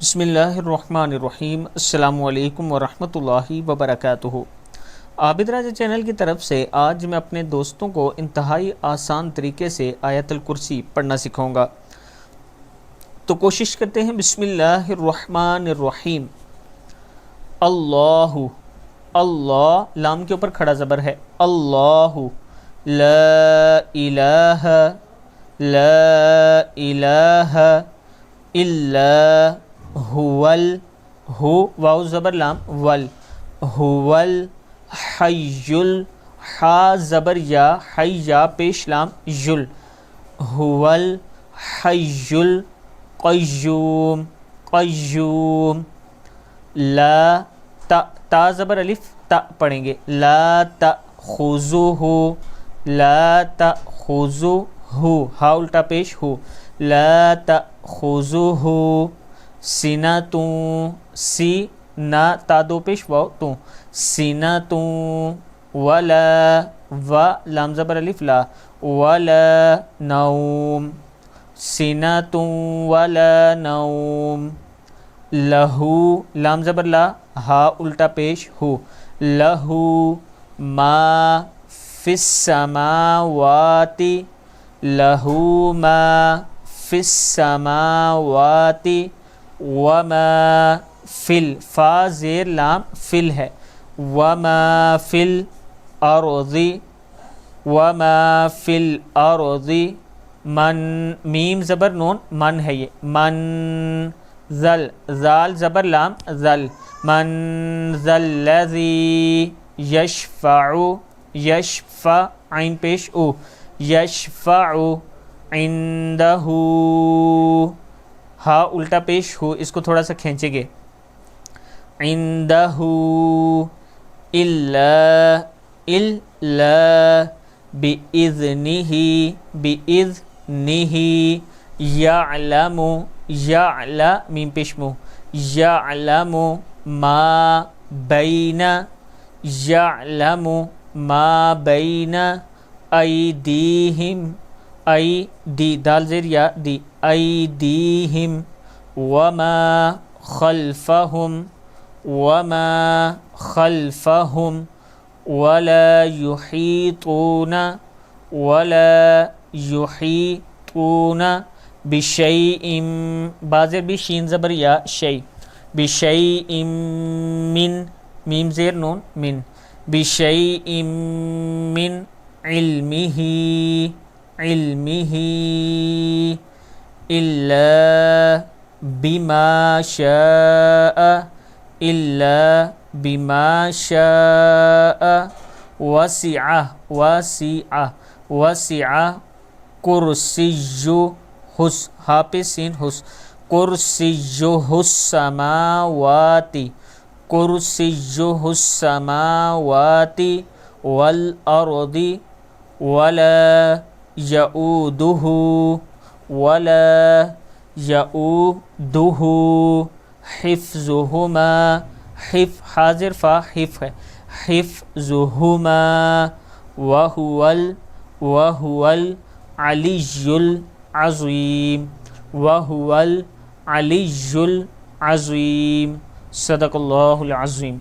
بسم اللہ الرحمن الرحیم۔ السلام علیکم ورحمۃ اللہ وبرکاتہ۔ عابد راجہ چینل کی طرف سے آج میں اپنے دوستوں کو انتہائی آسان طریقے سے آیت الکرسی پڑھنا سکھاؤں گا، تو کوشش کرتے ہیں۔ بسم اللہ الرحمن الرحیم۔ اللہ، اللہ لام کے اوپر کھڑا زبر ہے، اللہ، لا الہ، لا الہ الا ہوول، ہو واو زبر لام ول، ہوول حی، حا زبر یا، حی یا پیش لام یل، ہوول حی القیوم، قیوم، لا تا، تا زبر الف تا پڑھیں گے، لا تأخذہ، لا تأخذہ، ہا الٹا پیش ہو، لا تأخذہ سنۃ، سی نا تا دو پیش واو تو، سنۃ ولا، و لام زبر الف لا، ولا نوم، سنۃ ولا نوم، لہو لام زبر لا، ہا الٹا پیش ہو، لہو ما فی السماوات، لہو ما فی السماوات وما فل، فا زیر لام فل ہے، وما فی الارض، وما فی الارض من، میم زبر نون من ہے، یہ من، ذل ذال زبر لام ذل، من ذا الذی یشفع، یشفع عین پیش او، یشفع عندہ، ہا الٹا پیش ہو، اس کو تھوڑا سا کھینچیں گے، عندہ الا، الا باذنہ، باذنہ، یعلم، یعلم میم پیش مو، یعلم ما بین، یعلم ما بین ایدیہم، ایدی دال زیر یا دی، ایدیہم، وما خلفہم، وما خلفہم، ولا یحیطون، ولا یحیطون بشیء، بازر بھی شین زبر یا شیء، بشیء من، میم زیر نون من، بشیء من علمہ، علمہ الا بما شاء، الا بما شاء وسع، وسع، وسع کرسیہ، حس ہا پہ سین حس، کرسیہ السماوات، کرسیہ السماوات والارض ولا یؤودہ، ولا یؤودہ حفظہما، حف حاضر فا حف ہے، حفظہما وہو العلی العظیم، وہو العلی العظیم، صدق اللہ العظیم۔